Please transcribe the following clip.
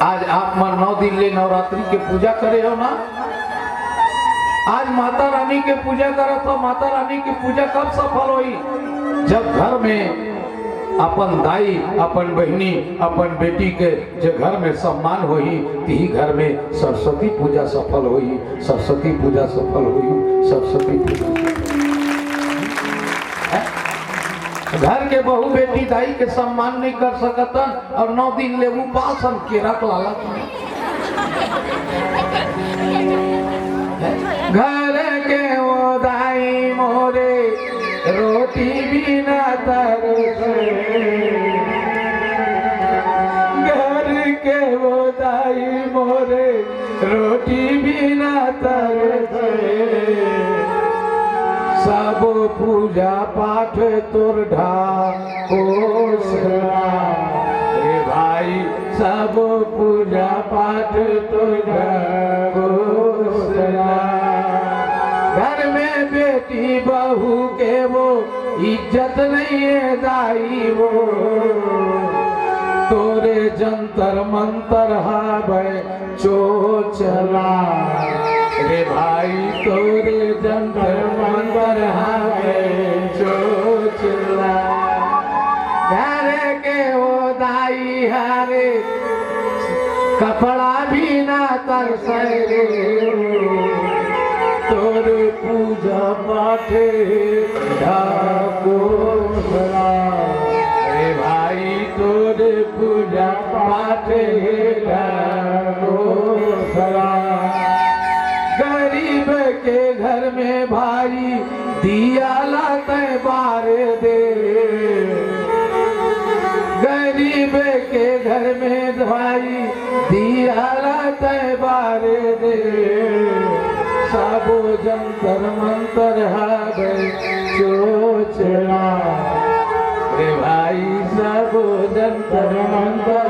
आज आप मन 9 दिन ले नवरात्रि के पूजा करे हो ना। आज माता रानी के पूजा करा तो माता रानी की पूजा कब सफल हुई? जब घर में अपन दाई, अपन बहनी, अपन बेटी के जो घर में सम्मान हुई, ती घर में सरस्वती पूजा सफल हुई। सरस्वती पूजा सफल हुई। सरस्वती पूजा घर के बहू बेटी दाई के सम्मान नहीं कर सकतन और 9 दिन ले उपासन के रख लाला। घर के वो दाई मोरे रोटी भी न तरसे, घर के वो दाई मोरे रोटी भी न तरसे। सब पूजा पाठ तोर ढाकोसला रे भाई, सब पूजा पाठ तोर ढाकोसला। घर में बेटी बहू के वो इज्जत नहीं है दाई वो, तोरे जंतर मंतर हावे चोचला रे भाई, तोरे जंतर मंतर हावे चोचला। घर के वो दाई हारे कपड़ा भी ना तरसे, तोरे पूजा पाठे ढाकोसला रे भाई, तोरे पूजा पाठे ढाकोसला। गरीब के घर में भाई दिया लाते बारे दे, गरीब के घर में भाई दिया लाते बारे दे। सबो जंतर मंतर हावे चोचला रे भाई, सबो जंतर मंतर